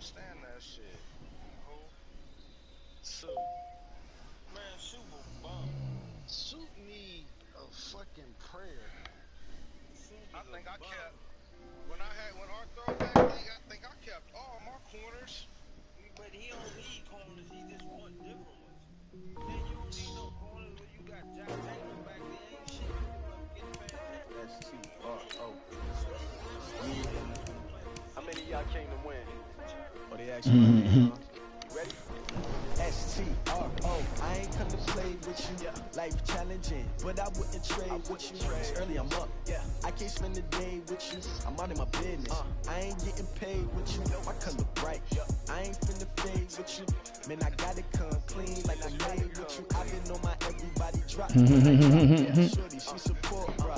stand that shit. Who? Soup. Man, Soup a bum. Soup need a fucking prayer. I think I kept when our throwback league, I think I kept all my corners. But he don't need corners, he just want different ones. Man, you don't need no corners when you got Jack Taylor back there. Ain't shit you do up getting past him. That's T-R-O. How many of y'all came to win? Oh, they actually you ready? S-T-R-O. I ain't come to play with you. Life challenging, but I wouldn't trade with you. It's early, I'm up. I can't spend the day with you. I'm out in my business. I ain't getting paid with you. My color bright. I ain't finna fade with you. Man, I gotta come clean like I'm made with you. I've been on my everybody drop. Shorty, she support, bro.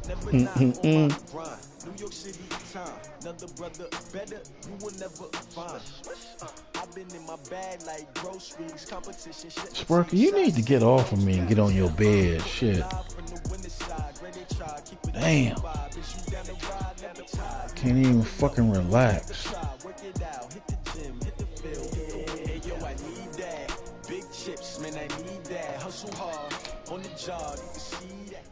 Never not on my grind. New York City time. Another brother better, you will never find. I've been in my bag like groceries, competition shit. Sparky, you need to get off of me and get on your bed. Shit. Damn. Can't even fucking relax. Big chips, man, I need that. Hustle hard on the job, you can see that.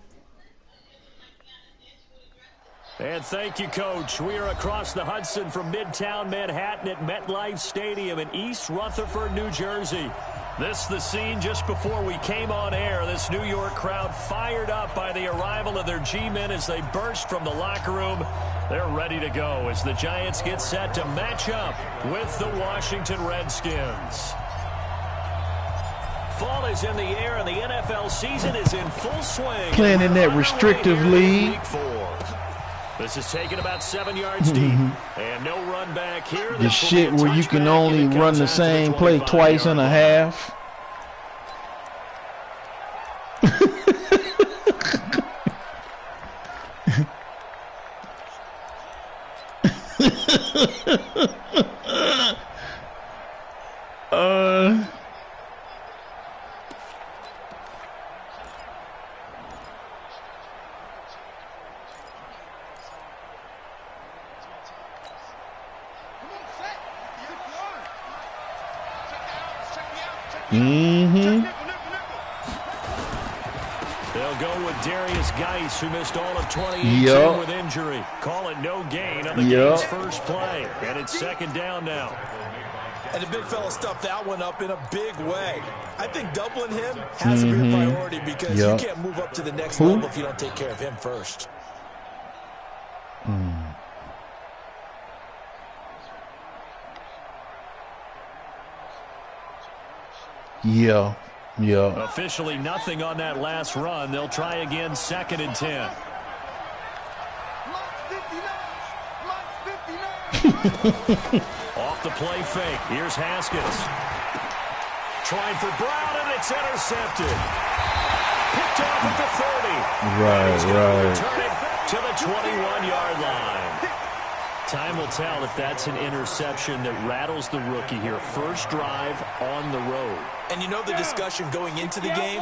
And thank you, Coach. We are across the Hudson from Midtown Manhattan at MetLife Stadium in East Rutherford, New Jersey. This the scene just before we came on air. This New York crowd fired up by the arrival of their G-men as they burst from the locker room. They're ready to go as the Giants get set to match up with the Washington Redskins. Fall is in the air and the NFL season is in full swing. Playing in that restrictive league. Week 4. This is taken about 7 yards deep. And no run back here. The shit where you can only run the same play twice and a half. They'll go with Darius Geis, who missed all of 2018 with injury. Call it no gain on the game's first play. And it's second down now. And the big fella stuffed that one up in a big way. I think doubling him has to be a priority because you can't move up to the next level if you don't take care of him first. Yeah. Officially nothing on that last run. They'll try again, 2nd and 10. Off the play fake. Here's Haskins. Trying for Brown, and it's intercepted. Picked off at the 30. Right. Return it to the 21-yard line. Time will tell if that's an interception that rattles the rookie here. First drive on the road. And you know the discussion going into the game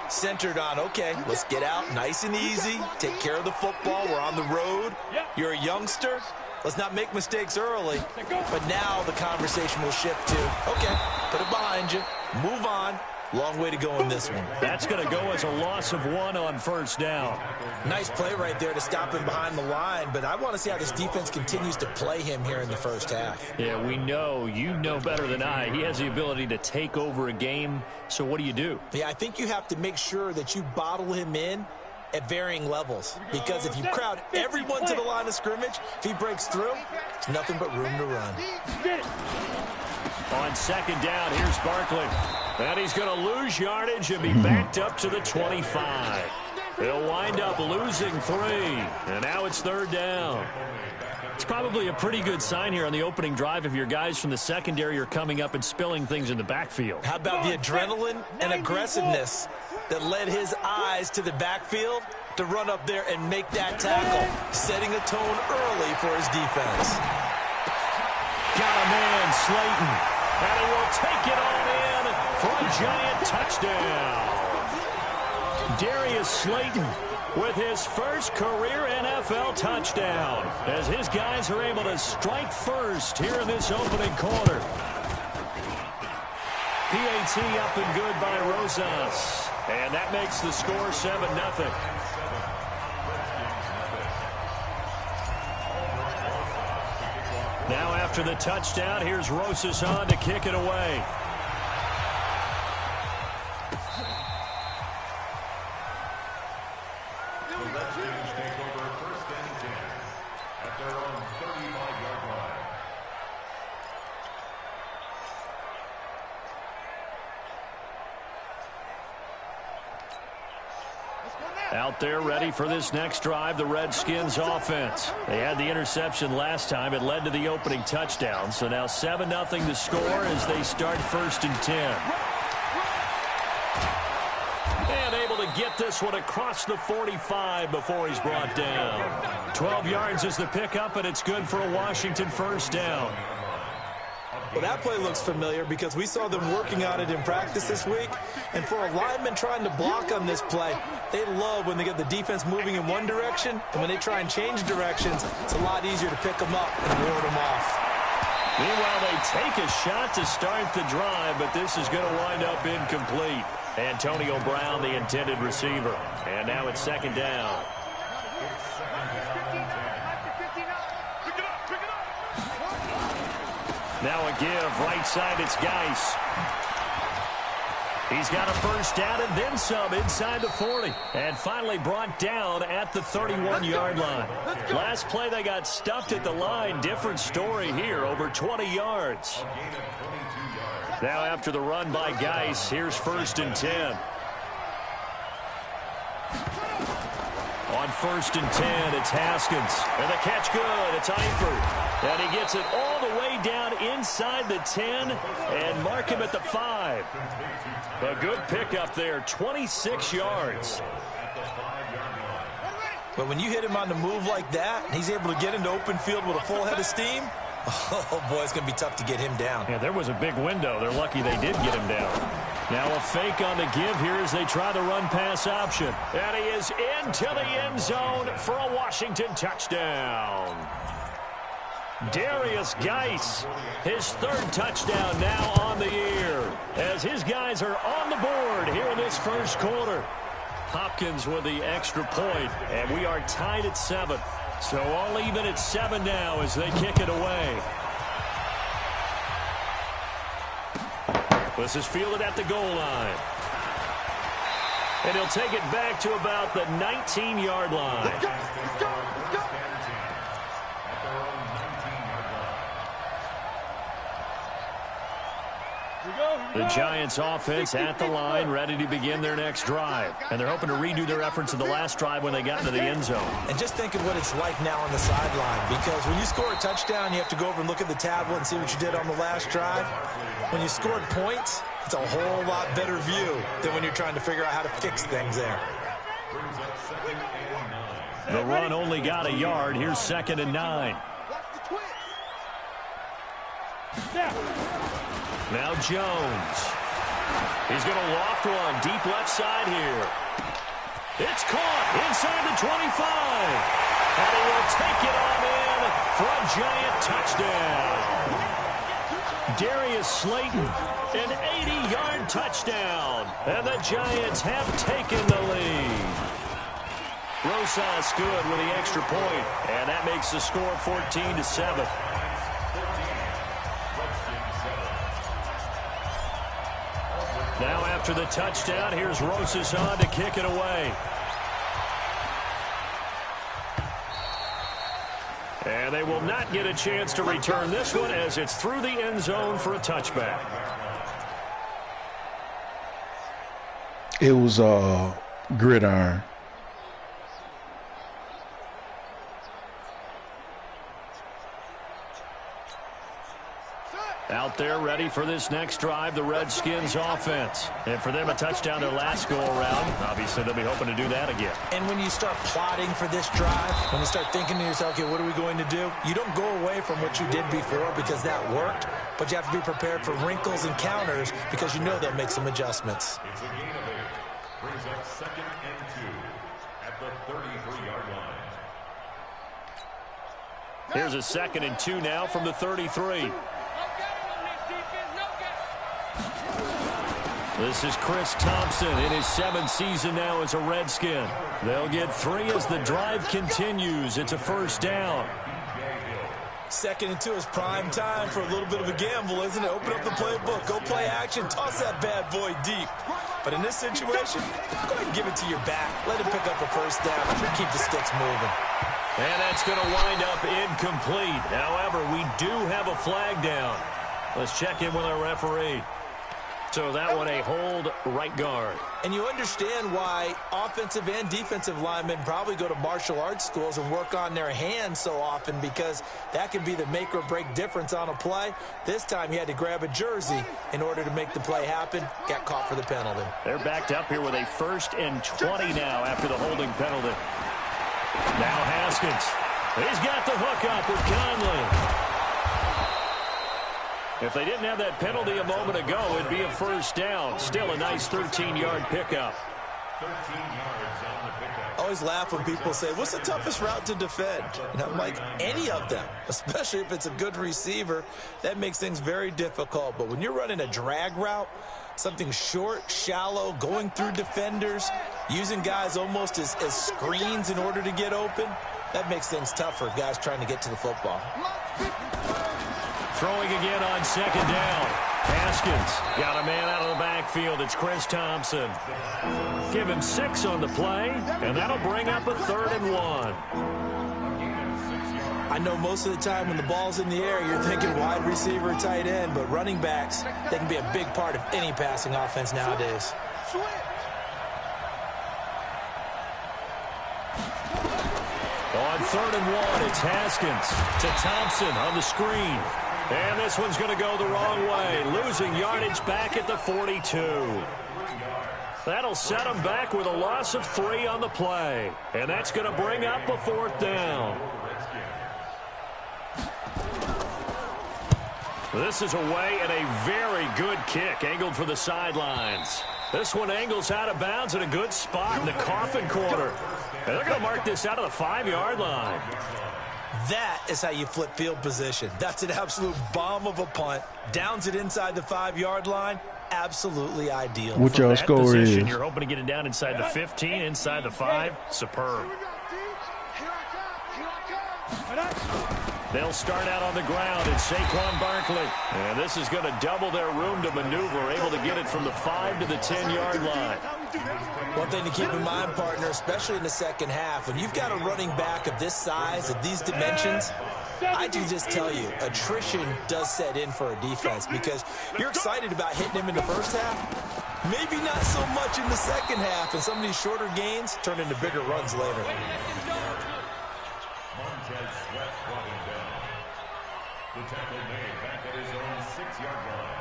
centered on, okay, let's get out nice and easy, take care of the football, we're on the road. You're a youngster, let's not make mistakes early. But now the conversation will shift to, okay, put it behind you, move on. Long way to go in this one. That's going to go as a loss of 1 on first down. Nice play right there to stop him behind the line, but I want to see how this defense continues to play him here in the first half. Yeah, we know. You know better than I. He has the ability to take over a game, so what do you do? Yeah, I think you have to make sure that you bottle him in at varying levels, because if you crowd everyone to the line of scrimmage, if he breaks through, it's nothing but room to run. On second down, here's Barkley. And he's going to lose yardage and be backed up to the 25. They'll wind up losing 3. And now it's 3rd down. It's probably a pretty good sign here on the opening drive if your guys from the secondary are coming up and spilling things in the backfield. How about the adrenaline and aggressiveness that led his eyes to the backfield to run up there and make that tackle, setting a tone early for his defense. Got a man, Slayton, and he will take it on in for a Giant touchdown. Darius Slayton with his first career NFL touchdown, as his guys are able to strike first here in this opening quarter. PAT up and good by Rosas, and that makes the score 7-0. Now after the touchdown, here's Rosas on to kick it away. Out there ready for this next drive, the Redskins offense. They had the interception last time. It led to the opening touchdown. So now 7-0 to score as they start 1st and 10. And able to get this one across the 45 before he's brought down. 12 yards is the pickup, and it's good for a Washington 1st down. Well, that play looks familiar because we saw them working on it in practice this week. And for a lineman trying to block on this play, they love when they get the defense moving in one direction. And when they try and change directions, it's a lot easier to pick them up and ward them off. Meanwhile, they take a shot to start the drive, but this is going to wind up incomplete. Antonio Brown, the intended receiver. And now it's 2nd down. Now a give, right side, it's Geis. He's got a 1st down and then some inside the 40. And finally brought down at the 31-yard line. Last play they got stuffed at the line. Different story here, over 20 yards. Now after the run by Geis, here's 1st and 10. On 1st and 10, it's Haskins. And the catch good, it's Eifert. And he gets it all the way down inside the 10 and mark him at the 5. A good pickup there, 26 yards. But when you hit him on the move like that, and he's able to get into open field with a full head of steam, oh boy, it's going to be tough to get him down. Yeah, there was a big window. They're lucky they did get him down. Now a fake on the give here as they try the run-pass option. And he is into the end zone for a Washington touchdown. Darius Geis, his 3rd touchdown now on the year, as his guys are on the board here in this 1st quarter. Hopkins with the extra point, and we are tied at 7. So all even at 7 now as they kick it away. This is fielded at the goal line. And he'll take it back to about the 19-yard line. Let's go. The Giants offense at the line, ready to begin their next drive. And they're hoping to redo their efforts of the last drive when they got into the end zone. And just think of what it's like now on the sideline, because when you score a touchdown, you have to go over and look at the tablet and see what you did on the last drive. When you scored points, it's a whole lot better view than when you're trying to figure out how to fix things there. The run only got a yard. Here's 2nd and 9. Now Jones. He's going to loft one deep left side here. It's caught inside the 25. And he will take it on in for a Giant touchdown. Darius Slayton, an 80-yard touchdown. And the Giants have taken the lead. Rosas good with the extra point. And that makes the score 14-7. Now after the touchdown, here's Rosas on to kick it away. And they will not get a chance to return this one as it's through the end zone for a touchback. It was gridiron. Out there ready for this next drive, the Redskins offense. And for them, a touchdown their last go-around. Obviously, they'll be hoping to do that again. And when you start plotting for this drive, when you start thinking to yourself, okay, what are we going to do? You don't go away from what you did before because that worked, but you have to be prepared for wrinkles and counters because you know they'll make some adjustments. It's a gain of 8. Brings up 2nd and 2 at the 33-yard line. Here's a 2nd and 2 now from the 33. This is Chris Thompson in his 7th season now as a Redskin. They'll get 3 as the drive continues. It's a first down. 2nd and 2 is prime time for a little bit of a gamble, isn't it? Open up the playbook, go play action, toss that bad boy deep. But in this situation, go ahead and give it to your back. Let him pick up a first down. Keep the sticks moving. And that's going to wind up incomplete. However, we do have a flag down. Let's check in with our referee. So that one a hold right guard. And you understand why offensive and defensive linemen probably go to martial arts schools and work on their hands so often, because that can be the make or break difference on a play. This time he had to grab a jersey in order to make the play happen. Got caught for the penalty. They're backed up here with a 1st and 20 now after the holding penalty. Now Haskins. He's got the hook up with Conley. If they didn't have that penalty a moment ago, it'd be a first down. Still a nice 13-yard pickup. 13 yards on the pickup. I always laugh when people say, what's the toughest route to defend? And I'm like, any of them, especially if it's a good receiver. That makes things very difficult. But when you're running a drag route, something short, shallow, going through defenders, using guys almost as screens in order to get open, that makes things tougher, guys trying to get to the football. Throwing again on 2nd down. Haskins got a man out of the backfield. It's Chris Thompson. Give him 6 on the play, and that'll bring up a 3rd and 1. I know most of the time when the ball's in the air, you're thinking wide receiver, tight end, but running backs, they can be a big part of any passing offense nowadays. On 3rd and 1, it's Haskins to Thompson on the screen. And this one's going to go the wrong way, losing yardage back at the 42. That'll set them back with a loss of 3 on the play. And that's going to bring up a 4th down. This is away and a very good kick, angled for the sidelines. This one angles out of bounds in a good spot in the coffin corner. And they're going to mark this out of the 5-yard line. That is how you flip field position. That's an absolute bomb of a punt. Downs it inside the 5-yard line. Absolutely ideal. What your score is? You're hoping to get it down inside the 15, inside the 5. Superb. They'll start out on the ground. It's Saquon Barkley. And this is going to double their room to maneuver, able to get it from the 5 to the 10-yard line. One thing to keep in mind, partner, especially in the second half, when you've got a running back of this size, of these dimensions, I can just tell you, attrition does set in for a defense, because you're excited about hitting him in the first half, maybe not so much in the second half, and some of these shorter gains turn into bigger runs later. The tackle made back at his own 6-yard line.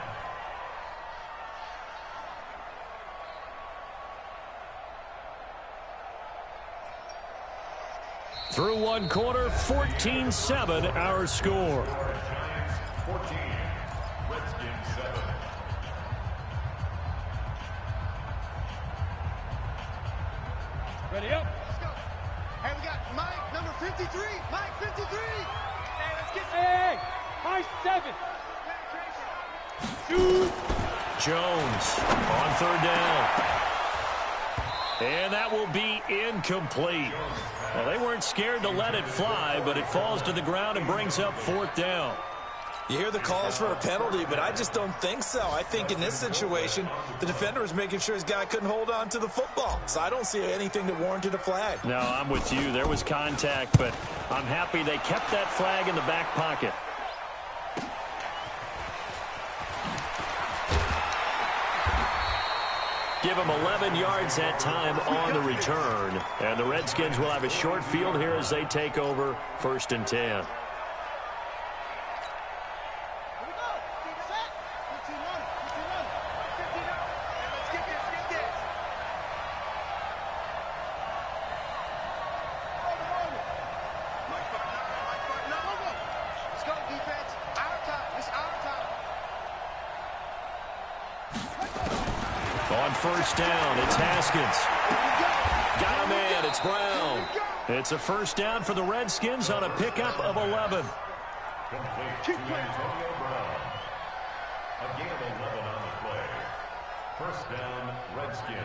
Through one quarter, 14-7 our score. 14, Redskins 7. Ready up. Let's go. Hey, we got Mike, number 53. Mike, 53. Hey, let's get Hey, Mike 7. Shoot. Jones on 3rd down. And that will be incomplete. Well, they weren't scared to let it fly, but it falls to the ground and brings up 4th down. You hear the calls for a penalty, but I just don't think so. I think in this situation, the defender was making sure his guy couldn't hold on to the football. So I don't see anything that warranted a flag. No, I'm with you. There was contact, but I'm happy they kept that flag in the back pocket. Give them 11 yards that time on the return. And the Redskins will have a short field here as they take over 1st and 10. On 1st down, it's Haskins. Got a man, It's Brown. It's a first down for the Redskins on a pickup of 11. Keep playing. Again, 11 on the play. First down, Redskins.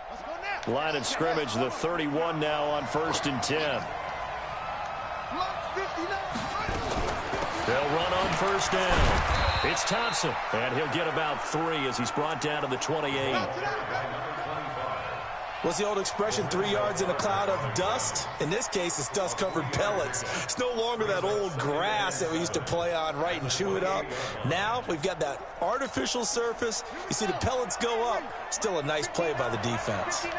Let's go now. Line of scrimmage, the 31 now on 1st and 10. They'll run on first down. It's Thompson, and he'll get about 3 as he's brought down to the 28. What's the old expression, 3 yards in a cloud of dust? In this case, it's dust-covered pellets. It's no longer that old grass that we used to play on, right, and chew it up. Now we've got that artificial surface. You see the pellets go up. Still a nice play by the defense. Here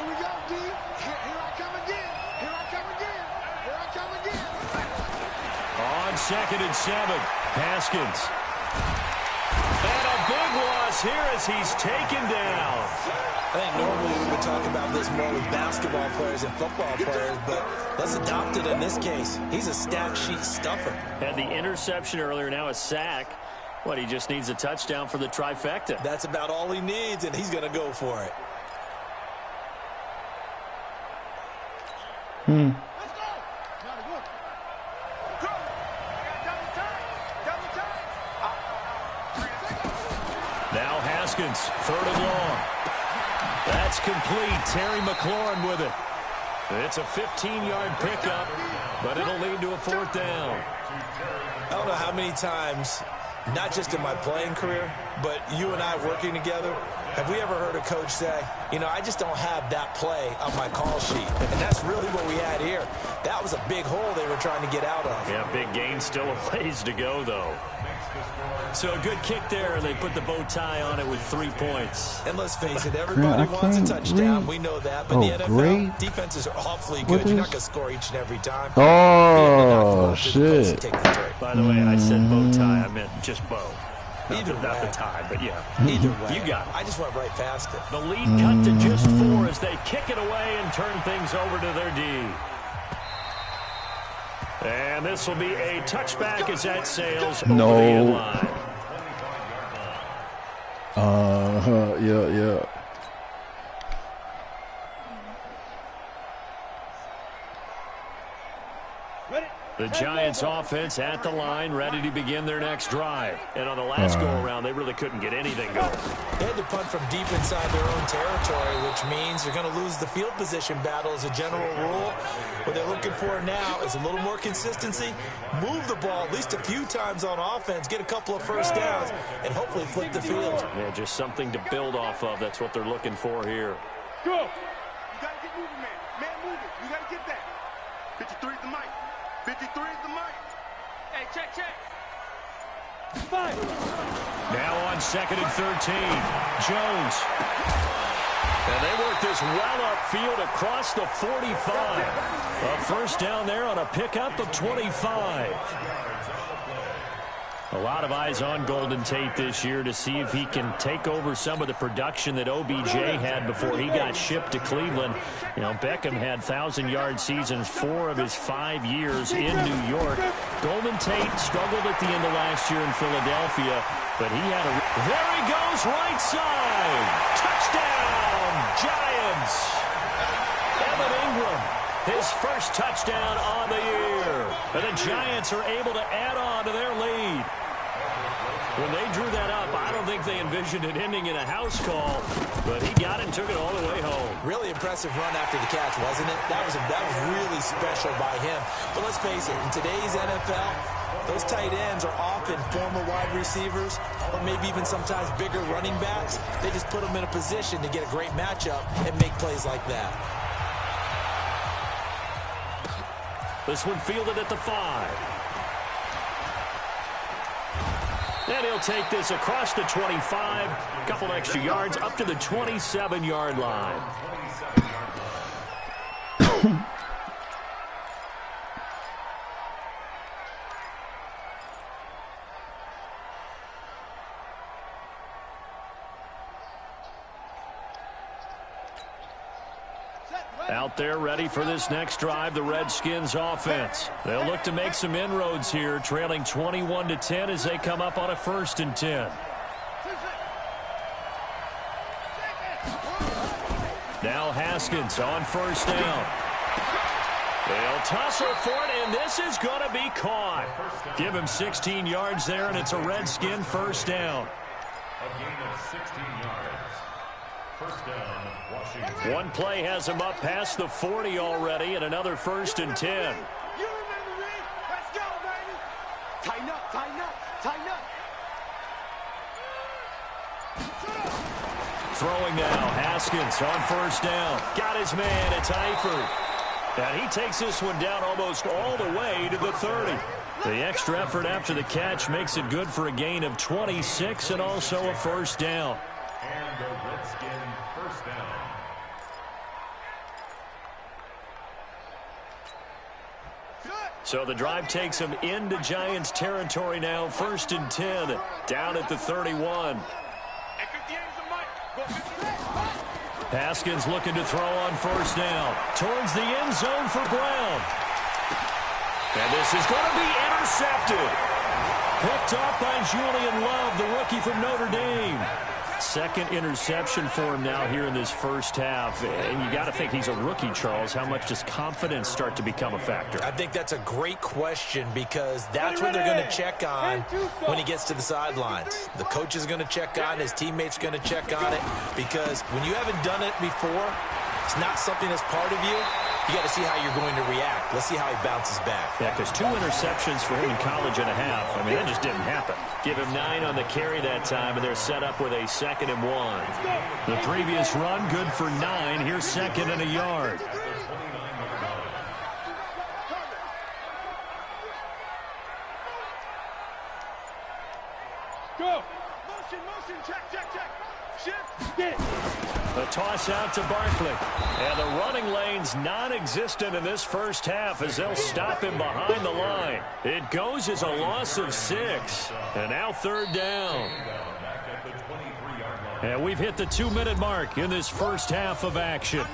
we go, D. Here I come again. Here I come again. Here I come again. On 2nd and 7, Haskins. And a big loss here as he's taken down. I think normally we would talk about this more with basketball players and football players, but let's adopt it in this case. He's a stat sheet stuffer. Had the interception earlier, now a sack. What, he just needs a touchdown for the trifecta. That's about all he needs, and he's going to go for it. Let's go. Not a good. Go. I got double time. Now Haskins, 3rd and long. That's complete. Terry McLaurin with it. It's a 15-yard pickup, but it'll lead to a 4th down. I don't know how many times, not just in my playing career, but you and I working together, have we ever heard a coach say, you know, I just don't have that play on my call sheet. And that's really what we had here. That was a big hole they were trying to get out of. Yeah, big gain, still a ways to go, though. So a good kick there, and they put the bow tie on it with 3 points. And let's face it, everybody wants a touchdown. We know that. But the NFL defenses are awfully good. You're not going to score each and every time. Oh, shit. By the way, I said bow tie. I meant just bow. Either not way. the tie, but yeah. Either way. You got it. I just went right past it. The lead cut to just 4 as they kick it away and turn things over to their D. And this will be a touchback as that sails over the end line. Yeah. The Giants offense at the line, ready to begin their next drive. And on the last go-around, they really couldn't get anything going. They had to punt from deep inside their own territory, which means you're going to lose the field position battle as a general rule. What they're looking for now is a little more consistency, move the ball at least a few times on offense, get a couple of first downs, and hopefully flip the field. Yeah, just something to build off of. That's what they're looking for here. Go. You got to get moving, man. Man moving. You got to get that. 53 is the mic. 53 is the mic. Hey, check. 5. Now on 2nd and 13, Jones. And they work this well upfield across the 45. A first down there on a pickup of 25. A lot of eyes on Golden Tate this year to see if he can take over some of the production that OBJ had before he got shipped to Cleveland. You know, Beckham had 1,000-yard seasons 4 of his 5 years in New York. Golden Tate struggled at the end of last year in Philadelphia, but he had a... There he goes, right side. Touchdown, Giants. Evan Ingram, his first touchdown on the year. And the Giants are able to add on to their lead. When they drew that up, I don't think they envisioned it ending in a house call, but he got it and took it all the way home. Really impressive run after the catch, wasn't it? That was really special by him. But let's face it, in today's NFL, those tight ends are often former wide receivers or maybe even sometimes bigger running backs. They just put them in a position to get a great matchup and make plays like that. This one fielded at the 5. And he'll take this across the 25, a couple extra yards up to the 27-yard line. Out there ready for this next drive, the Redskins offense. They'll look to make some inroads here, trailing 21-10 as they come up on a 1st and 10. Haskins on first down. They'll tussle for it, and this is going to be caught. Give him 16 yards there, and it's a Redskin first down. A gain of 16 yards. First down, Washington. One play has him up past the 40 already, and another 1st and 10. You remember me? Let's go, baby. Tighten up, tighten up, tighten up. Throwing now, Haskins on first down. Got his man, it's Eifert. And he takes this one down almost all the way to the 30. The extra effort after the catch makes it good for a gain of 26 and also a first down. And a Redskin first down. So the drive takes him into Giants territory now, 1st and 10, down at the 31. Haskins looking to throw on first down. Towards the end zone for Brown. And this is going to be intercepted. Picked off by Julian Love, the rookie from Notre Dame. Second interception for him now here in this first half. And you got to think he's a rookie, Charles. How much does confidence start to become a factor? I think that's a great question because that's what they're going to check on when he gets to the sidelines. The coach is going to check on it. His teammates going to check on it because when you haven't done it before, it's not something that's part of you. You got to see how you're going to react. Let's see how he bounces back. Yeah, because 2 interceptions for him in college and a half. I mean, that just didn't happen. Give him 9 on the carry that time, and they're set up with a 2nd and 1. The previous run, good for 9. Here's 2nd and a yard. Go. Motion, check, shift, get. A toss out to Barkley. And the running lane's non-existent in this first half as they'll stop him behind the line. It goes as a loss of 6. And now 3rd down. And we've hit the 2-minute mark in this first half of action.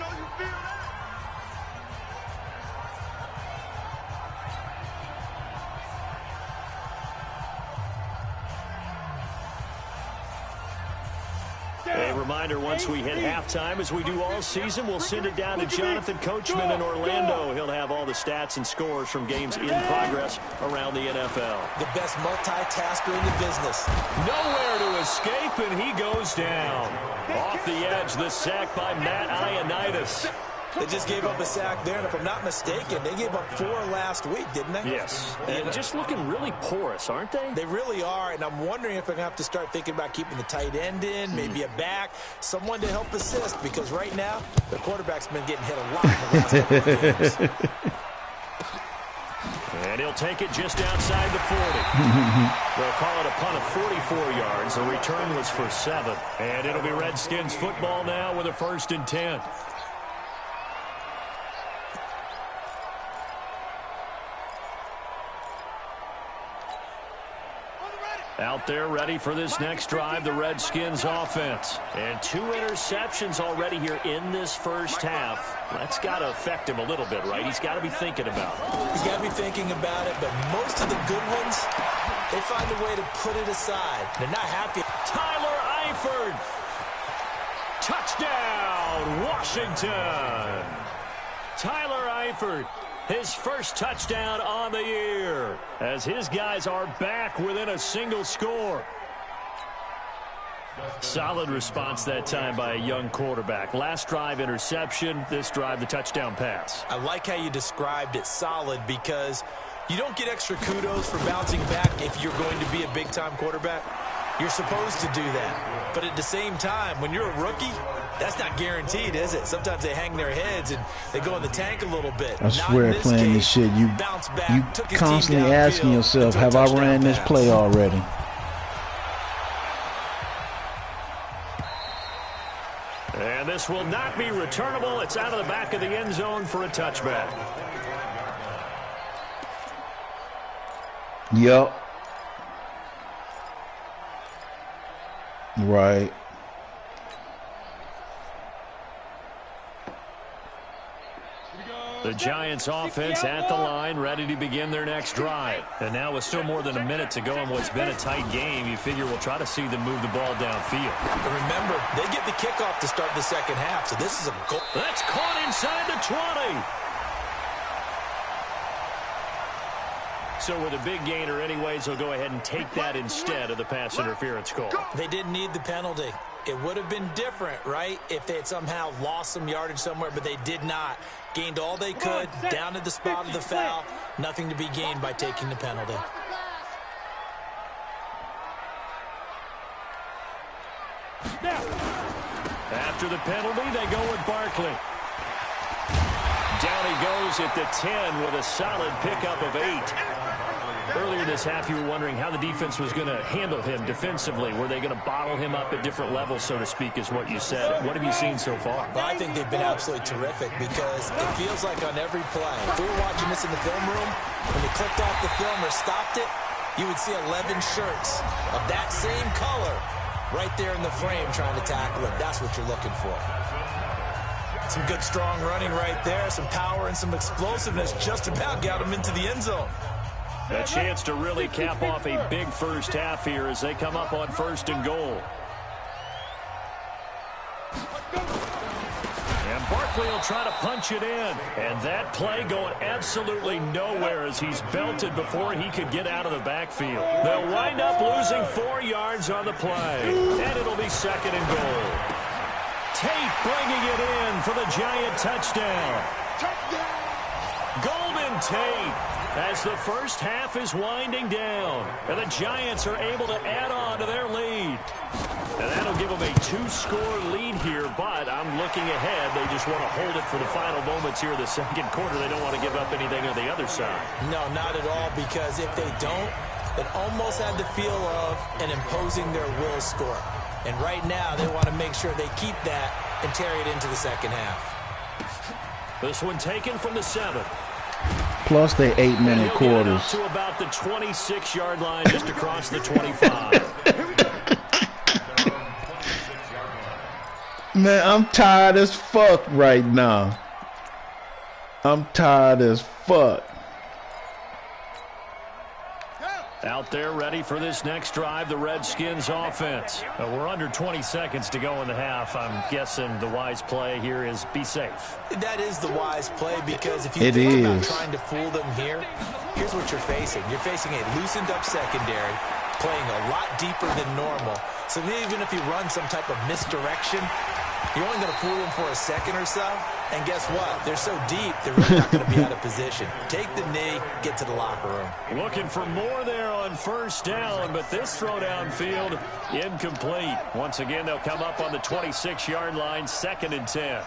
A reminder, once we hit halftime, as we do all season, we'll send it down to Jonathan Coachman in Orlando. He'll have all the stats and scores from games in progress around the NFL. The best multitasker in the business. Nowhere to escape, and he goes down. Off the edge, the sack by Matt Ioannidis. They just gave up a sack there, and if I'm not mistaken, they gave up 4 last week, didn't they? Yes. And just looking really porous, aren't they? They really are, and I'm wondering if they're going to have to start thinking about keeping the tight end in, maybe a back, someone to help assist, because right now, the quarterback's been getting hit a lot in the last couple of games. And he'll take it just outside the 40. They'll call it a punt of 44 yards. The return was for 7. And it'll be Redskins football now with a 1st and 10. Out there ready for this next drive, the Redskins offense. And 2 interceptions already here in this first half. That's got to affect him a little bit, right? He's got to be thinking about it. He's got to be thinking about it, but most of the good ones, they find a way to put it aside. They're not happy. Tyler Eifert. Touchdown, Washington. Tyler Eifert. His first touchdown on the year as his guys are back within a single score. Solid response that time by a young quarterback. Last drive, interception. This drive, the touchdown pass. I like how you described it, solid, because you don't get extra kudos for bouncing back if you're going to be a big-time quarterback. You're supposed to do that. But at the same time, when you're a rookie, that's not guaranteed, is it? Sometimes they hang their heads and they go in the tank a little bit. I swear, playing this shit, you constantly asking yourself, have I ran this play already? And this will not be returnable. It's out of the back of the end zone for a touchback. Yup. Right. The Giants offense at the line, ready to begin their next drive. And now with still more than a minute to go in what's been a tight game, you figure we'll try to see them move the ball downfield. But remember, they get the kickoff to start the second half, so this is a goal. That's caught inside the 20. So with a big gainer anyways, he'll go ahead and take that instead of the pass interference call. They didn't need the penalty. It would have been different, right, if they had somehow lost some yardage somewhere, but they did not. Gained all they could, down to the spot of the foul. Nothing to be gained by taking the penalty. After the penalty, they go with Barkley. Down he goes at the 10 with a solid pickup of 8. Earlier this half, you were wondering how the defense was going to handle him defensively. Were they going to bottle him up at different levels, so to speak, is what you said. What have you seen so far? Well, I think they've been absolutely terrific because it feels like on every play, if we were watching this in the film room, when they clicked off the film or stopped it, you would see 11 shirts of that same color right there in the frame trying to tackle him. That's what you're looking for. Some good, strong running right there, some power and some explosiveness just about got him into the end zone. A chance to really cap off a big first half here as they come up on 1st and goal. And Barkley will try to punch it in. And that play going absolutely nowhere as he's belted before he could get out of the backfield. They'll wind up losing 4 yards on the play. And it'll be 2nd and goal. Tate bringing it in for the Giant touchdown. Golden Tate. As the first half is winding down, and the Giants are able to add on to their lead. And that'll give them a 2-score lead here, but I'm looking ahead. They just want to hold it for the final moments here of the second quarter. They don't want to give up anything on the other side. No, not at all, because if they don't, it almost had the feel of an imposing their will score. And right now, they want to make sure they keep that and carry it into the second half. This one taken from the 7. Plus they 8-minute quarters. To about the 26-yard line, just across the 25. Man, I'm tired as fuck right now. I'm tired as fuck. Out there ready for this next drive, the Redskins offense. We're under 20 seconds to go in the half. I'm guessing the wise play here is be safe. That is the wise play because if you think about trying to fool them here, here's what you're facing. You're facing a loosened up secondary, playing a lot deeper than normal. So even if you run some type of misdirection, you're only going to fool them for a second or so. And guess what? They're so deep, they're really not going to be out of position. Take the knee, get to the locker room. Looking for more there on 1st down, but this throw downfield incomplete. Once again, they'll come up on the 26-yard line, 2nd and 10.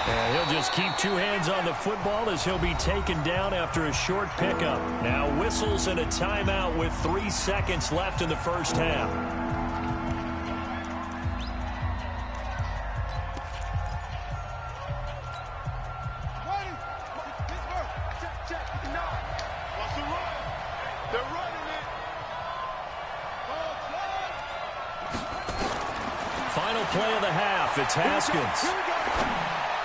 And he'll just keep 2 hands on the football as he'll be taken down after a short pickup. Now whistles and a timeout with 3 seconds left in the first half. Final play of the half, it's Haskins.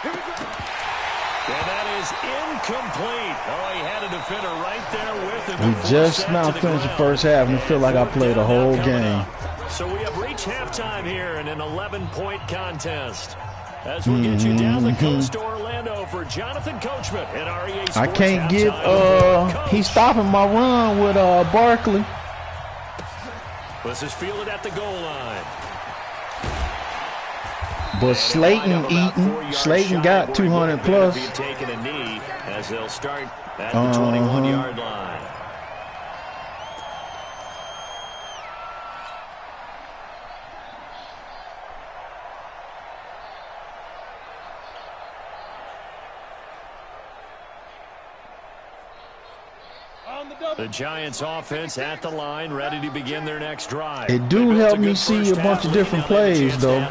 And that is incomplete. Oh, he had a defender right there with him. We just now finished the first half, and I feel like I played a whole game. So we have reached halftime here in an 11-point contest. As we'll get you down the coast to Orlando for Jonathan Coachman at REA Sports. I can't get, he's stopping my run with Barkley. This is fielded at the goal line. But Slayton got 200 plus. Taking a knee as they'll start at the 21-yard line. The Giants offense at the line, ready to begin their next drive. It do help me see a bunch of different plays, though. And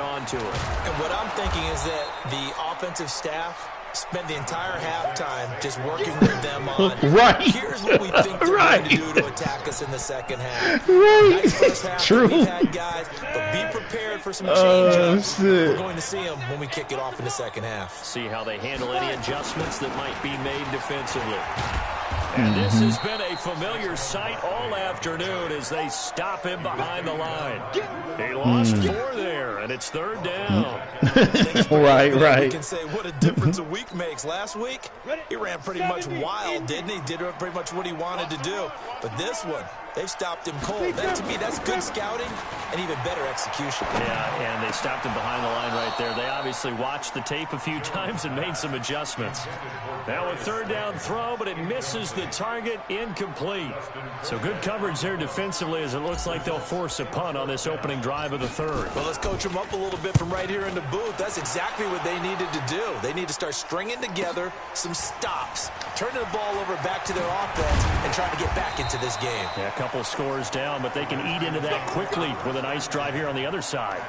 what I'm thinking is that the offensive staff spent the entire halftime just working with them on, here's what we think they're going to do to attack us in the second half. Nice first half that we've had, guys, but be prepared for some change-ups. We're going to see them when we kick it off in the second half. See how they handle any adjustments that might be made defensively. And this has been a familiar sight all afternoon as they stop him behind the line. He lost 4 there, and it's third down. Right. We can say what a difference a week makes. Last week, he ran pretty much wild, didn't he? Did pretty much what he wanted to do. But this one, they've stopped him cold. That, to me, that's good scouting and even better execution. Yeah, and they stopped him behind the line right there. They obviously watched the tape a few times and made some adjustments. Now a third down throw, but it misses the target, incomplete. So good coverage there defensively as it looks like they'll force a punt on this opening drive of the third. Well, let's coach them up a little bit from right here in the booth. That's exactly what they needed to do. They need to start stringing together some stops, turning the ball over back to their offense, and trying to get back into this game. Yeah, a couple scores down, but they can eat into that quickly with a nice drive here on the other side.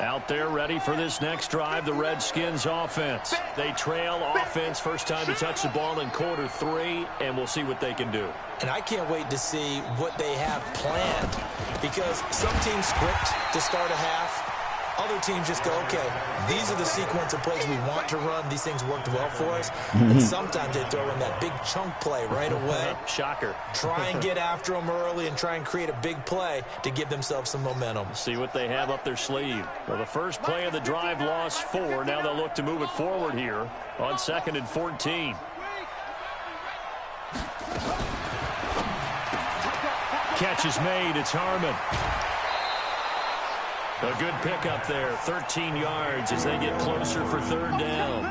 Out there ready for this next drive, the Redskins offense. They trail offense, first time to touch the ball in quarter 3, and we'll see what they can do. And I can't wait to see what they have planned, because some teams script to start a half. Other teams just go, okay, these are the sequence of plays we want to run. These things worked well for us. And sometimes they throw in that big chunk play right away. Shocker. Try and get after them early and try and create a big play to give themselves some momentum. See what they have up their sleeve. Well, the first play of the drive lost 4. Now they'll look to move it forward here on 2nd and 14. Catch is made. It's Harmon. A good pickup there, 13 yards as they get closer for third down.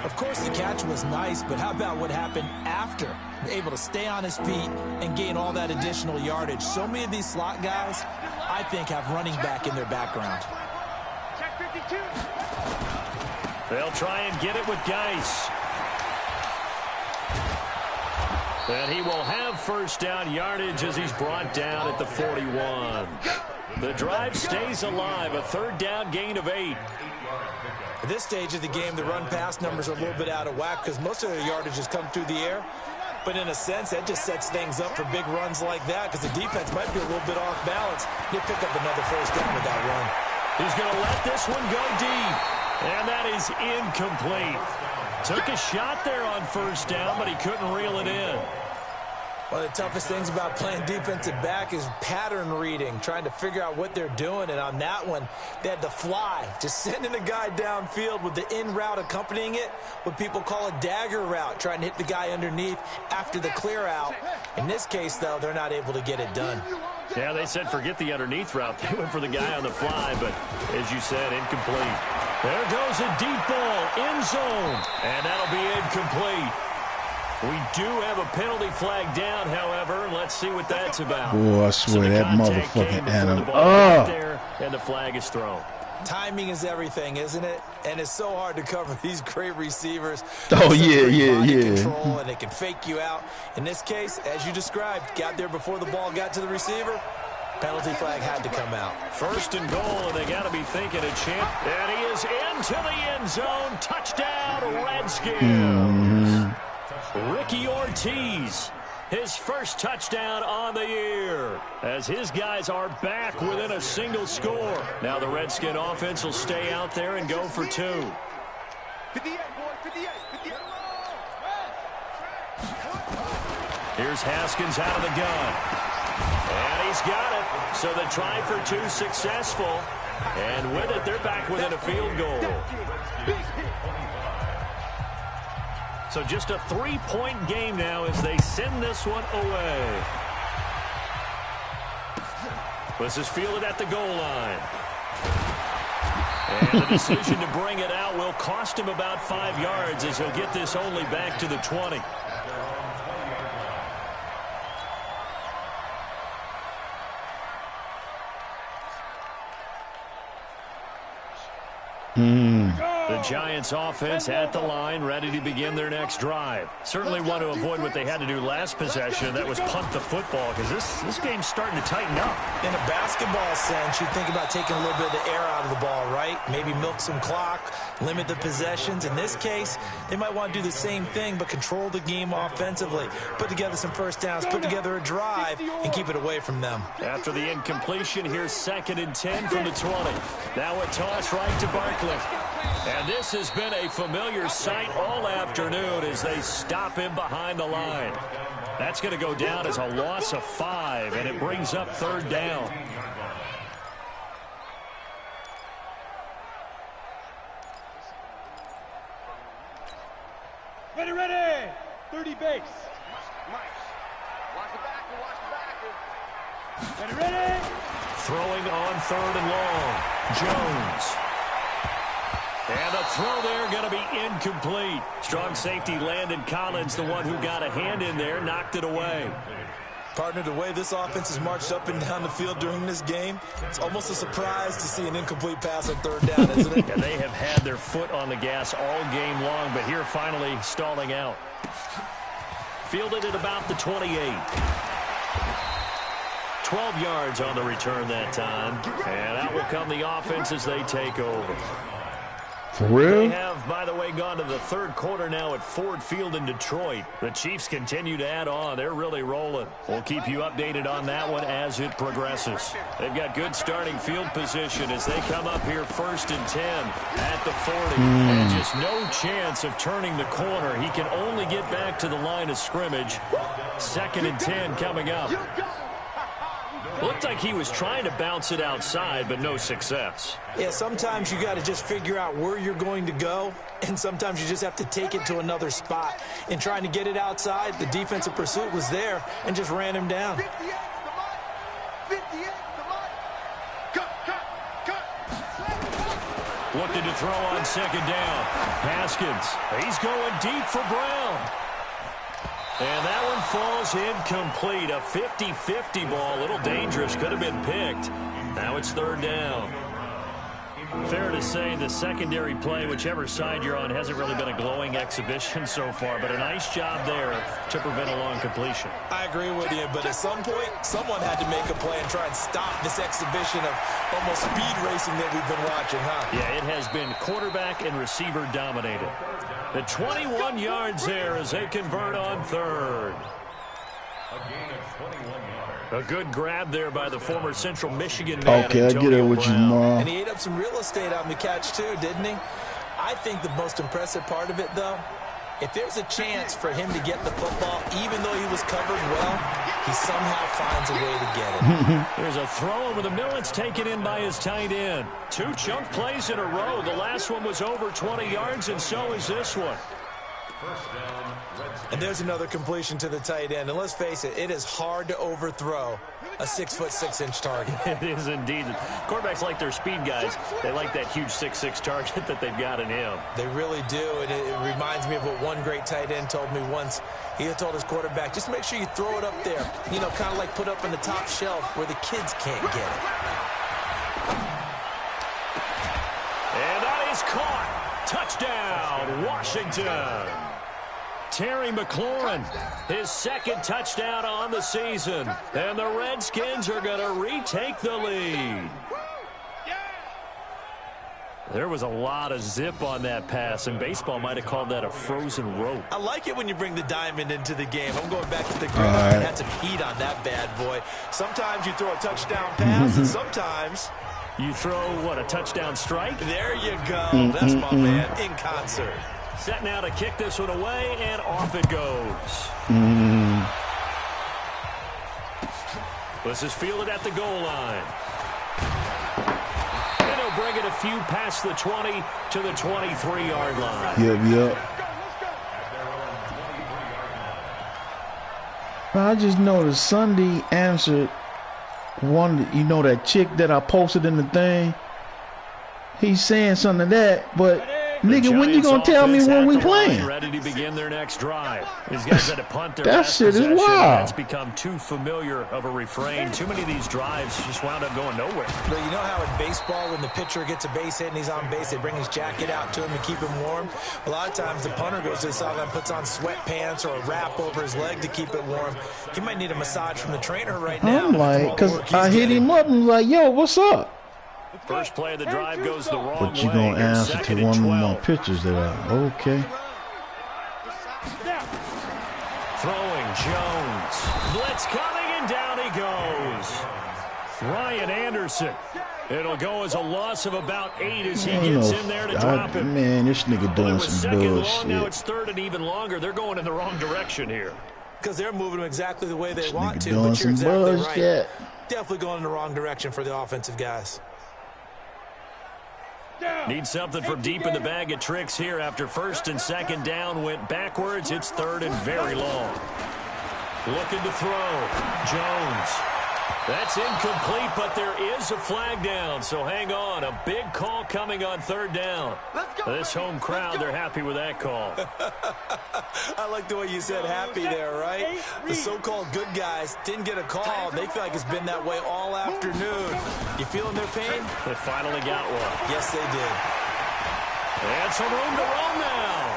Of course, the catch was nice, but how about what happened after? Able to stay on his feet and gain all that additional yardage. So many of these slot guys, I think, have running back in their background. They'll try and get it with Geis. And he will have first down yardage as he's brought down at the 41. The drive stays alive, a third down gain of 8. At this stage of the game, the run-pass numbers are a little bit out of whack because most of their yardage has come through the air. But in a sense, that just sets things up for big runs like that because the defense might be a little bit off balance. He'll pick up another first down with that run. He's going to let this one go deep. And that is incomplete. Took a shot there on first down, but he couldn't reel it in. One of the toughest things about playing defensive back is pattern reading, trying to figure out what they're doing. And on that one, they had to fly, just sending the guy downfield with the in route accompanying it, what people call a dagger route, trying to hit the guy underneath after the clear out. In this case, though, they're not able to get it done. Yeah, they said forget the underneath route. They went for the guy on the fly, but as you said, incomplete. There goes a deep ball, end zone, and that'll be incomplete. We do have a penalty flag down, however. Let's see what that's about. Boy, I swear that motherfucking animal. There, and the flag is thrown. Timing is everything, isn't it? And it's so hard to cover these great receivers. Oh, yeah. Control, and they can fake you out. In this case, as you described, got there before the ball got to the receiver. Penalty flag had to come out. First and goal, and they got to be thinking a champ. And he is into the end zone. Touchdown, Redskins. Ricky Ortiz, his first touchdown on the year, as his guys are back within a single score. Now the Redskin offense will stay out there and go for 2. 58, boy, 58. Here's Haskins out of the gun. And he's got it. So the try for 2 successful. And with it, they're back within a field goal. So just a 3-point game now as they send this one away. This is fielded at the goal line. And the decision to bring it out will cost him about 5 yards as he'll get this only back to the 20. The Giants offense at the line, ready to begin their next drive. Certainly want to avoid what they had to do last possession. That was punt the football, because this game's starting to tighten up. In a basketball sense, you think about taking a little bit of the air out of the ball, right? Maybe milk some clock, limit the possessions. In this case, they might want to do the same thing, but control the game offensively. Put together some first downs, put together a drive, and keep it away from them. After the incompletion, here's 2nd and 10 from the 20. Now a toss right to Barkley. And this has been a familiar sight all afternoon as they stop him behind the line. That's going to go down as a loss of 5, and it brings up 3rd down. Ready, ready! 30 base. Ready, ready! Throwing on 3rd and long. Jones. And a throw there going to be incomplete. Strong safety Landon Collins, the one who got a hand in there, knocked it away. Partner, the way this offense has marched up and down the field during this game, it's almost a surprise to see an incomplete pass on 3rd down, isn't it? Yeah, they have had their foot on the gas all game long, but here finally stalling out. Fielded at about the 28. 12 yards on the return that time. And out will come the offense as they take over. For real? They have, by the way, gone to the 3rd quarter now at Ford Field in Detroit. The Chiefs continue to add on. They're really rolling. We'll keep you updated on that one as it progresses. They've got good starting field position as they come up here 1st and 10 at the 40. And just no chance of turning the corner. He can only get back to the line of scrimmage. 2nd and 10 coming up. Looked like he was trying to bounce it outside, but no success. Yeah, sometimes you got to just figure out where you're going to go, and sometimes you just have to take it to another spot. In trying to get it outside, the defensive pursuit was there and just ran him down. Looking to throw on 2nd down. Haskins, he's going deep for Brown. And that one falls incomplete. A 50-50 ball. A little dangerous. Could have been picked. Now it's 3rd down. Fair to say the secondary play, whichever side you're on, hasn't really been a glowing exhibition so far, but a nice job there to prevent a long completion. I agree with you, but at some point, someone had to make a play and try and stop this exhibition of almost speed racing that we've been watching, huh? Yeah, it has been quarterback and receiver dominated. The 21 yards there as they convert on 3rd. A good grab there by the former Central Michigan man. Okay, I get it with you, Mom. And he ate up some real estate on the catch, too, didn't he? I think the most impressive part of it, though, if there's a chance for him to get the football, even though he was covered well, he somehow finds a way to get it. There's a throw over the middle. It's taken in by his tight end. 2 chunk plays in a row. The last one was over 20 yards, and so is this one. And there's another completion to the tight end. And let's face it, it is hard to overthrow a 6'6" target. It is indeed. Quarterbacks like their speed guys. They like that huge 6'6" target that they've got in him. They really do. And it reminds me of what one great tight end told me once. He had told his quarterback, just make sure you throw it up there. You know, kind of like put up on the top shelf where the kids can't get it. And that is caught. Touchdown, Washington. Terry McLaurin, his 2nd touchdown on the season. And the Redskins are going to retake the lead. There was a lot of zip on that pass, and baseball might have called that a frozen rope. I like it when you bring the diamond into the game. I'm going back to the gridiron and had some heat on that bad boy. Sometimes you throw a touchdown pass, and sometimes you throw, what, a touchdown strike? There you go. That's my man in concert. Set now to kick this one away, and off it goes. This is fielded at the goal line. And he'll bring it a few past the 20 to the 23-yard line. Yep. I just noticed Sunday answered one, you know, that chick that I posted in the thing. He's saying something to that, but Nigga, when you gonna tell me when we playing? Ready to begin their next drive. These guys had to punt their that shit is wild. That's become too familiar of a refrain. Too many of these drives just wound up going nowhere. But you know how in baseball, when the pitcher gets a base hit and he's on base, they bring his jacket out to him to keep him warm? A lot of times the punter goes to the sideline, puts on sweatpants or a wrap over his leg to keep it warm. He might need a massage from the trainer right now. I'm like, because I hit him up and was like, yo, what's up? First play of the drive goes the wrong way. But you going to answer to one of my pitches that I, okay. Throwing Jones. Blitz coming and down he goes. Ryan Anderson. It'll go as a loss of about 8 as he gets in there to drop it. Man, this nigga doing some bullshit. Now it's third and even longer. They're going in the wrong direction here. Because they're moving them exactly the way they want to. Doing But you're some exactly bullshit. right. Definitely going in the wrong direction for the offensive guys. Need something from deep in the bag of tricks here after first and second down went backwards. It's third and very long. Looking to throw. Jones. That's incomplete, but there is a flag down, so hang on. A big call coming on third down. This home crowd, they're happy with that call. I like the way you said happy there, right? The so-called good guys didn't get a call. They feel like it's been that way all afternoon. You feeling their pain? They finally got one. Yes, they did. And some room to run now.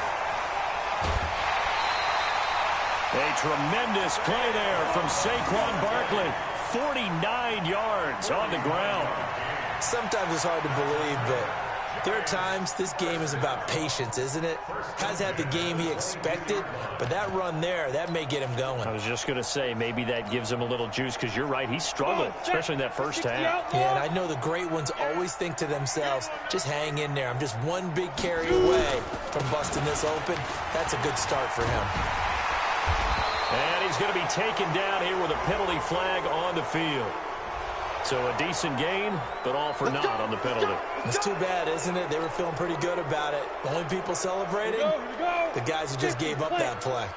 A tremendous play there from Saquon Barkley. 49 yards on the ground. Sometimes it's hard to believe, but there are times this game is about patience, isn't it? Has had the game he expected, but that run there, that may get him going. I was just going to say, maybe that gives him a little juice, because you're right, he struggled, especially in that first half. Yeah, and I know the great ones always think to themselves, just hang in there. I'm just one big carry away from busting this open. That's a good start for him. And he's going to be taken down here with a penalty flag on the field. So a decent gain, but all for naught on the penalty. It's too bad, isn't it? They were feeling pretty good about it. The only people celebrating, the guys who just gave up that play.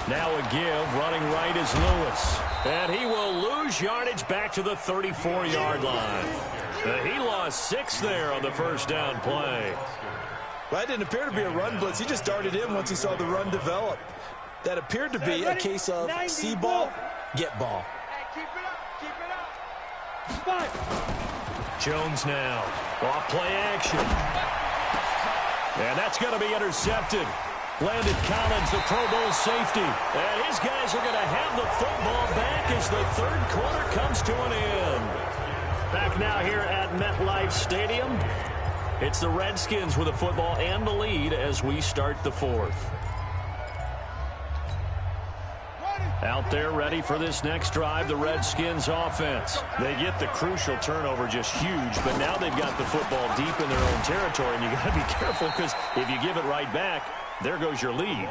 Now a give, running right is Lewis. And he will lose yardage back to the 34-yard line. He lost 6 there on the first down play. Well, that didn't appear to be a run blitz. He just darted in once he saw the run develop. That appeared to be a case of see ball, get ball. Jones now. Off play action. And that's going to be intercepted. Landon Collins, the Pro Bowl safety. And his guys are going to have the football back as the third quarter comes to an end. Back now here at MetLife Stadium. It's the Redskins with the football and the lead as we start the fourth. Out there ready for this next drive, the Redskins offense. They get the crucial turnover, just huge, but now they've got the football deep in their own territory, and you got to be careful because if you give it right back, there goes your lead.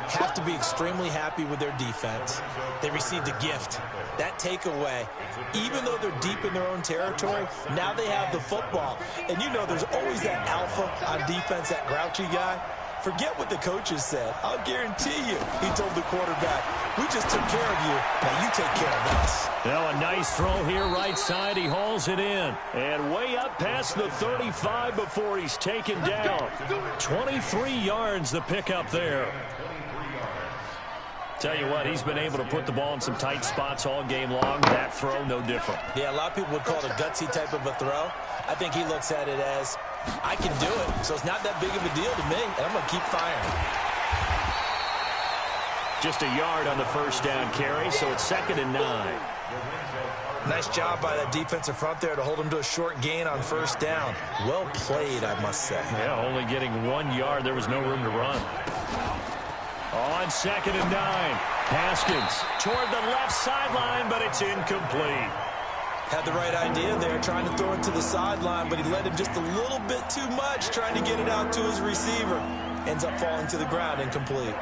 Have to be extremely happy with their defense. They received a gift. That takeaway, even though they're deep in their own territory, now they have the football. And you know there's always that alpha on defense, that grouchy guy. Forget what the coaches said. I'll guarantee you, he told the quarterback, we just took care of you, now you take care of us. Now a nice throw here right side. He hauls it in. And way up past the 35 before he's taken down. 23 yards the pickup there. Tell you what, he's been able to put the ball in some tight spots all game long. That throw, no different. Yeah, a lot of people would call it a gutsy type of a throw. I think he looks at it as, I can do it, so it's not that big of a deal to me, and I'm going to keep firing. Just a yard on the first down carry, so it's 2nd and 9. Nice job by that defensive front there to hold him to a short gain on first down. Well played, I must say. Yeah, only getting 1 yard. There was no room to run. On 2nd and 9, Haskins toward the left sideline, but it's incomplete. Had the right idea there, trying to throw it to the sideline, but he led him just a little bit too much, trying to get it out to his receiver. Ends up falling to the ground, incomplete.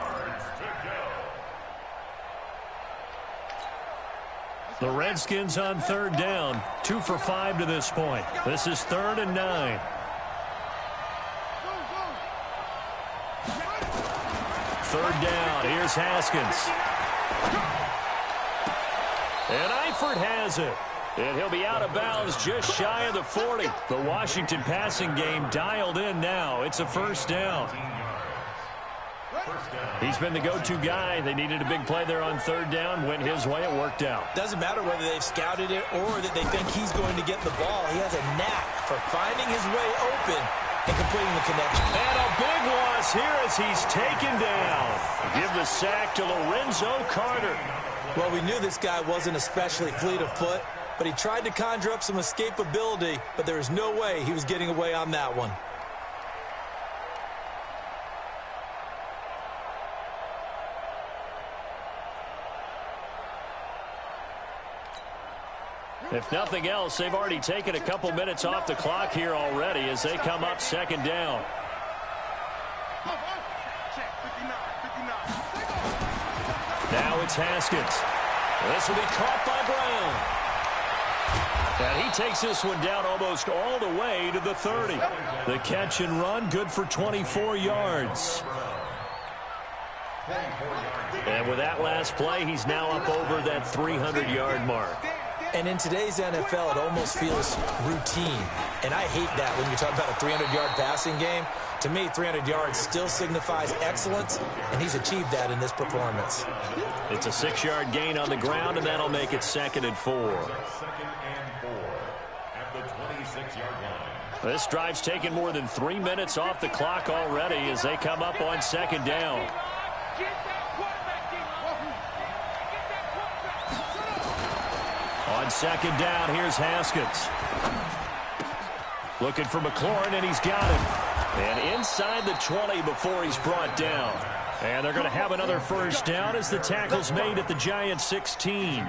The Redskins on third down, 2 for 5 to this point. This is 3rd and 9. Third down, here's Haskins. And Eifert has it. And he'll be out of bounds just shy of the 40. The Washington passing game dialed in now. It's a first down. He's been the go-to guy. They needed a big play there on third down. Went his way. It worked out. Doesn't matter whether they've scouted it or that they think he's going to get the ball. He has a knack for finding his way open and completing the connection. And a big loss here as he's taken down. Give the sack to Lorenzo Carter. Well, we knew this guy wasn't especially fleet of foot, but he tried to conjure up some escapability, but there was no way he was getting away on that one. If nothing else, they've already taken a couple minutes off the clock here already as they come up second down. Now it's Haskins. This will be caught by Brown. And he takes this one down almost all the way to the 30. The catch and run, good for 24 yards. And with that last play, he's now up over that 300-yard mark. And in today's NFL, it almost feels routine. And I hate that when you're talking about a 300-yard passing game. To me, 300 yards still signifies excellence, and he's achieved that in this performance. It's a 6-yard gain on the ground, and that'll make it 2nd and 4. 2nd and 4 at the 26-yard line. This drive's taken more than 3 minutes off the clock already as they come up on second down. On second down, here's Haskins. Looking for McLaurin, and he's got him. And inside the 20 before he's brought down. And they're going to have another first down as the tackle's made at the Giants 16.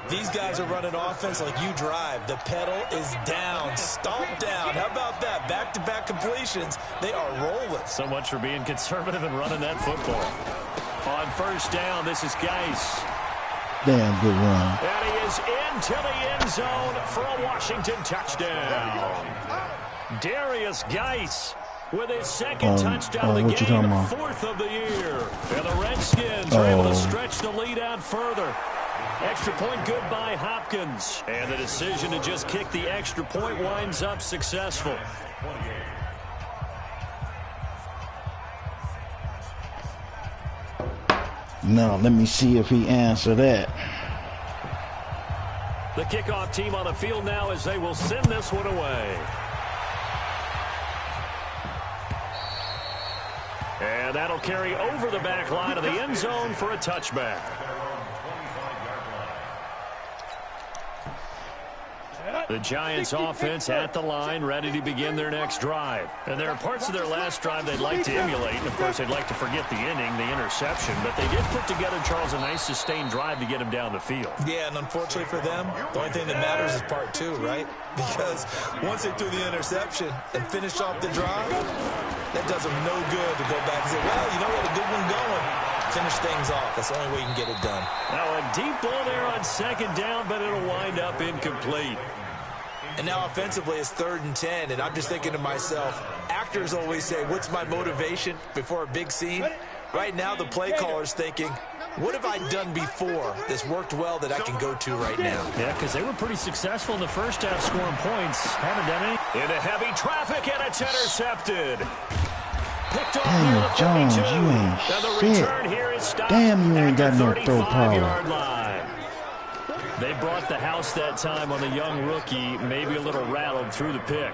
These guys are running offense like you drive. The pedal is down, stomped down. How about that? Back-to-back completions. They are rolling. So much for being conservative and running that football. On first down, this is Geis. Damn good run. And he is into the end zone for a Washington touchdown. Darius Geis with his second touchdown of the game, 4th of the year. And the Redskins are able to stretch the lead out further. Extra point good by Hopkins. And the decision to just kick the extra point winds up successful. Now, let me see if he answered that. The kickoff team on the field now as they will send this one away. And that'll carry over the back line of the end zone for a touchback. The Giants offense at the line, ready to begin their next drive. And there are parts of their last drive they'd like to emulate. And, of course, they'd like to forget the inning, the interception. But they did put together, Charles, a nice sustained drive to get him down the field. Yeah, and unfortunately for them, the only thing that matters is part 2, right? Because once they threw the interception and finished off the drive, that does them no good to go back and say, well, you know, we had a good one going. Finish things off. That's the only way you can get it done. Now a deep ball there on second down, but it'll wind up incomplete. And now offensively it's 3rd and 10, and I'm just thinking to myself, actors always say, what's my motivation before a big scene? Right now the play caller's thinking, what have I done before that's worked well that I can go to right now? Yeah, because they were pretty successful in the first half scoring points. Haven't done any. Into heavy traffic, and it's intercepted. Picked off Damn, Jones, you ain't shit. Damn, you ain't got no throw power. They brought the house that time on the young rookie, maybe a little rattled through the pick.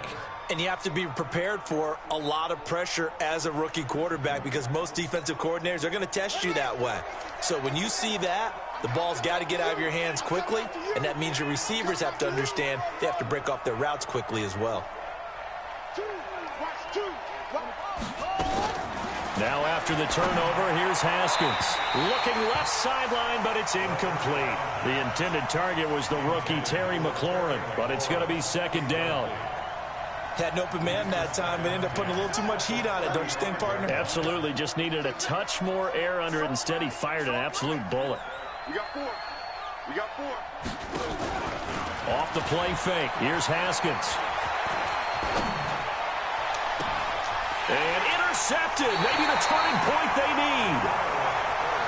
And you have to be prepared for a lot of pressure as a rookie quarterback because most defensive coordinators are going to test you that way. So when you see that, the ball's got to get out of your hands quickly, and that means your receivers have to understand they have to break off their routes quickly as well. Now after the turnover, here's Haskins. Looking left sideline, but it's incomplete. The intended target was the rookie Terry McLaurin, but it's going to be second down. Had an open man that time, but ended up putting a little too much heat on it, don't you think, partner? Absolutely. Just needed a touch more air under it. Instead, he fired an absolute bullet. We got 4. We got 4. Off the play fake. Here's Haskins. And intercepted. Maybe the turning point they need.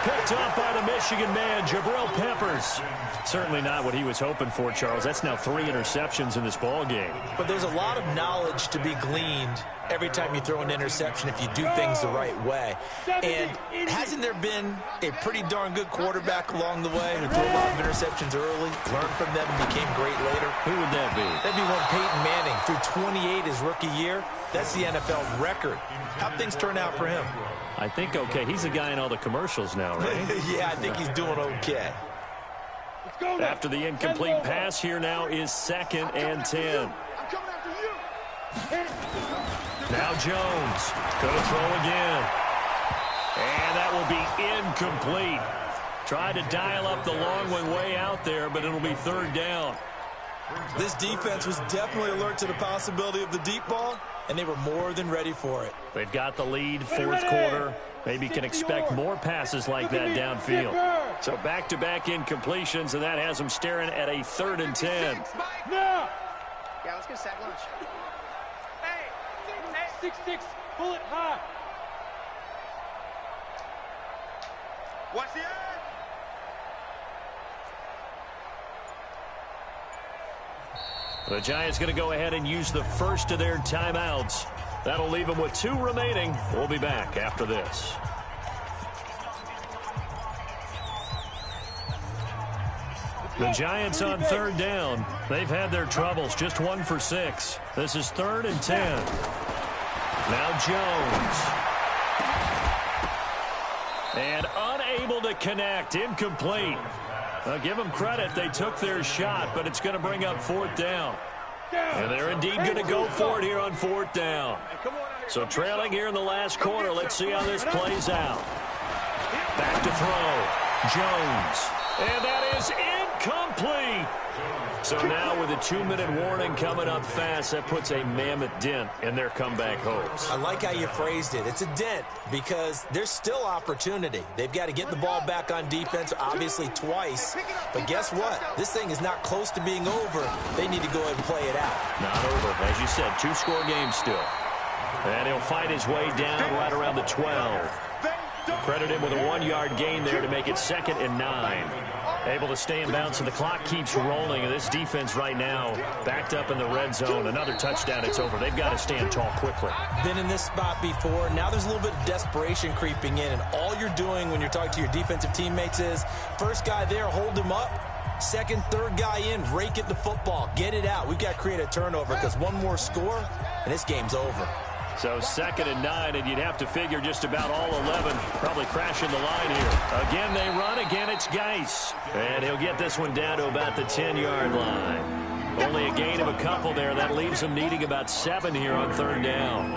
Picked up by the Michigan man, Jabril Peppers. Certainly not what he was hoping for, Charles. That's now 3 interceptions in this ball game. But there's a lot of knowledge to be gleaned every time you throw an interception if you do things the right way. And hasn't there been a pretty darn good quarterback along the way who threw a lot of interceptions early, learned from them, and became great later? Who would that be? That'd be one Peyton Manning. Threw 28 his rookie year. That's the NFL record. How'd things turn out for him? I think okay. He's a guy in all the commercials now, right? Yeah, I think he's doing okay. After the incomplete pass, here now is 2nd and 10. Now Jones going to throw again. And that will be incomplete. Tried to dial up the long one way out there, but it'll be 3rd down. This defense was definitely alert to the possibility of the deep ball, and they were more than ready for it. They've got the lead, 4th quarter. Maybe can expect more passes like that downfield. So back-to-back incompletions, and that has them staring at a 3rd and 10. Yeah, let's get a sack lunch. Hey, 6-6, pull it high. Watch the eye. The Giants going to go ahead and use the first of their timeouts. That'll leave them with 2 remaining. We'll be back after this. The Giants on 3rd down. They've had their troubles, just 1 for 6. This is 3rd and 10. Now Jones. And unable to connect, incomplete. Give them credit, they took their shot, but it's going to bring up 4th down. And they're indeed going to go for it here on 4th down. So trailing here in the last quarter, let's see how this plays out. Back to throw, Jones. And that is incomplete. So now with a 2-minute warning coming up fast, that puts a mammoth dent in their comeback hopes. I like how you phrased it. It's a dent because there's still opportunity. They've got to get the ball back on defense, obviously twice. But guess what? This thing is not close to being over. They need to go ahead and play it out. Not over. As you said, 2-score game still. And he'll fight his way down right around the 12. Credit him with a 1-yard gain there to make it 2nd and 9. Able to stay in bounds, and the clock keeps rolling. And this defense right now backed up in the red zone. Another touchdown, it's over. They've got to stand tall quickly. Been in this spot before. Now there's a little bit of desperation creeping in. And all you're doing when you're talking to your defensive teammates is, first guy there, hold him up. 2nd, 3rd guy in, rake at the football. Get it out. We've got to create a turnover because one more score, and this game's over. So 2nd and 9, and you'd have to figure just about all 11 probably crashing the line here. Again, they run. Again, it's Geis. And he'll get this one down to about the 10-yard line. Only a gain of a couple there. That leaves them needing about 7 here on 3rd down.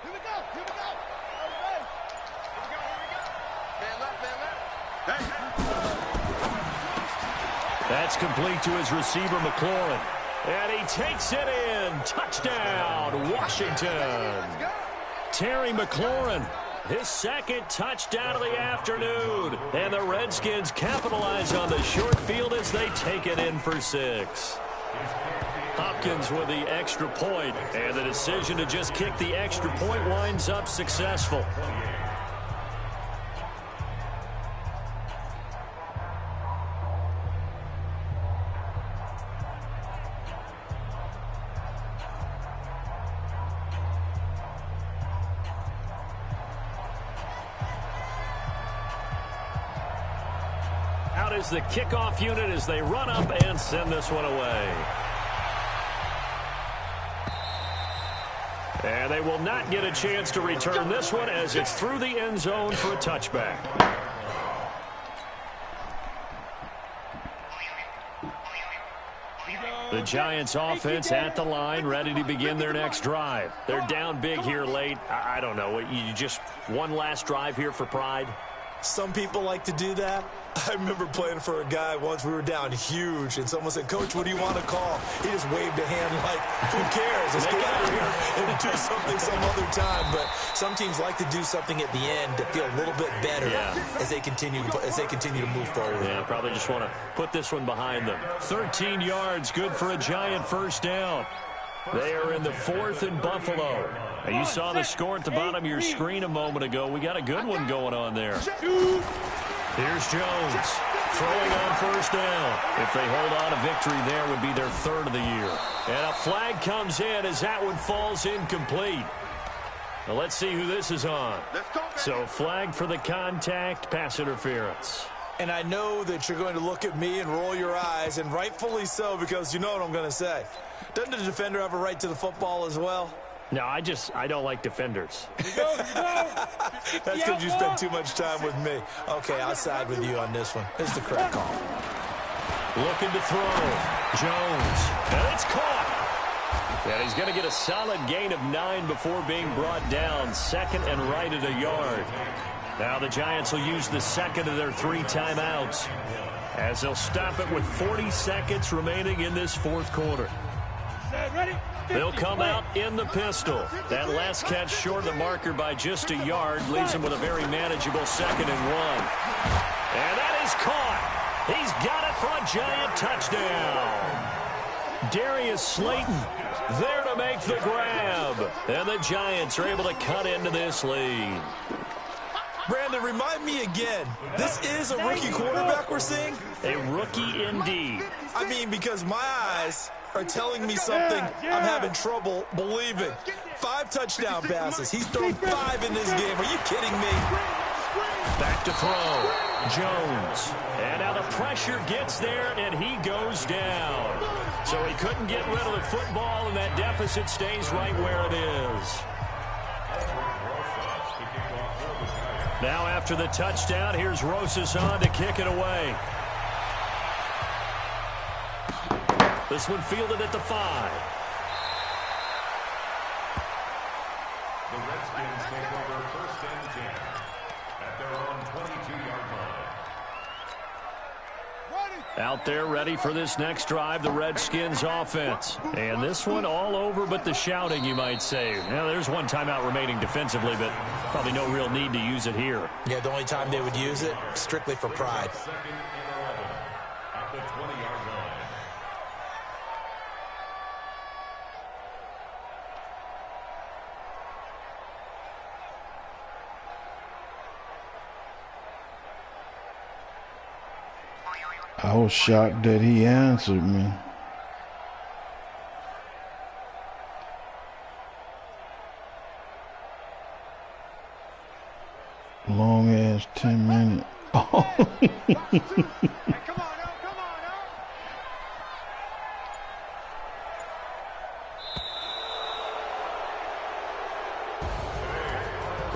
Here we go. Here we go. All right. Here we go. Man left, man left. Hey. That's complete to his receiver, McLaurin. And he takes it in. Touchdown, Washington. Terry McLaurin, his 2nd touchdown of the afternoon. And the Redskins capitalize on the short field as they take it in for 6. Hopkins with the extra point, and the decision to just kick the extra point winds up successful. Out is the kickoff unit as they run up and send this one away. And they will not get a chance to return this one as it's through the end zone for a touchback. The Giants offense at the line, ready to begin their next drive. They're down big here late. I don't know. You just one last drive here for pride? Some people like to do that. I remember playing for a guy once. We were down huge, and someone said, "Coach, what do you want to call?" He just waved a hand like, who cares? Let's get out of here and do something some other time. But some teams like to do something at the end to feel a little bit better as they continue to move forward. Yeah, probably just want to put this one behind them. 13 yards, good for a Giant first down. They are in the 4th in Buffalo. And you saw the score at the bottom of your screen a moment ago. We got a good one going on there. Here's Jones throwing on first down. If they hold on, a victory there would be their 3rd of the year. And a flag comes in as that one falls incomplete. Now let's see who this is on. So flag for the contact, pass interference. And I know that you're going to look at me and roll your eyes, and rightfully so, because you know what I'm going to say. Doesn't the defender have a right to the football as well? No, I don't like defenders. That's because you spend too much time with me. Okay, I'll side with you on this one. It's the correct call. Looking to throw. Jones. And it's caught. And he's going to get a solid gain of 9 before being brought down. 2nd and right at a yard. Now the Giants will use the 2nd of their 3 timeouts as they'll stop it with 40 seconds remaining in this 4th quarter. They'll come out in the pistol. That last catch short of the marker by just a yard leaves him with a very manageable 2nd and 1. And that is caught. He's got it for a Giant touchdown. Darius Slayton there to make the grab. And the Giants are able to cut into this lead. Brandon, remind me again, this is a rookie quarterback we're seeing? A rookie indeed. I mean, because my eyes are telling me something I'm having trouble believing. 5 touchdown passes. He's thrown 5 in this game. Are you kidding me? Back to throw. Jones. And now the pressure gets there, and he goes down. So he couldn't get rid of the football, and that deficit stays right where it is. Now after the touchdown, here's Rosas on to kick it away. This one fielded at the 5. The Redskins take over 1st and 10 at their own 22-yard line. Out there ready for this next drive, the Redskins offense. And this one all over but the shouting, you might say. Now, there's one timeout remaining defensively, but probably no real need to use it here. Yeah, the only time they would use it, strictly for pride. 2nd and 11 at the 20-yard line. I was shocked that he answered me. Long ass 10 minutes. Oh.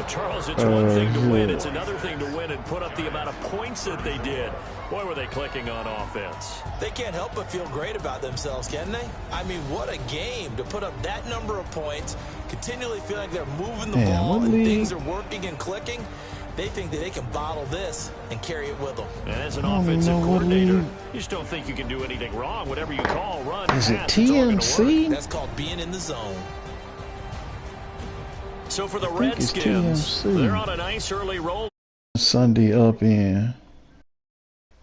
Charles, it's one thing to win. It's another thing to win and put up the amount of points that they did. Boy, were they clicking on offense. They can't help but feel great about themselves, can they? I mean, what a game to put up that number of points, continually feeling like they're moving the ball and things are working and clicking. They think that they can bottle this and carry it with them. And as an offensive coordinator, you just don't think you can do anything wrong. Whatever you call, run, is pass, it TMC? That's called being in the zone. So for the Redskins, they're on a nice early roll. Sunday up in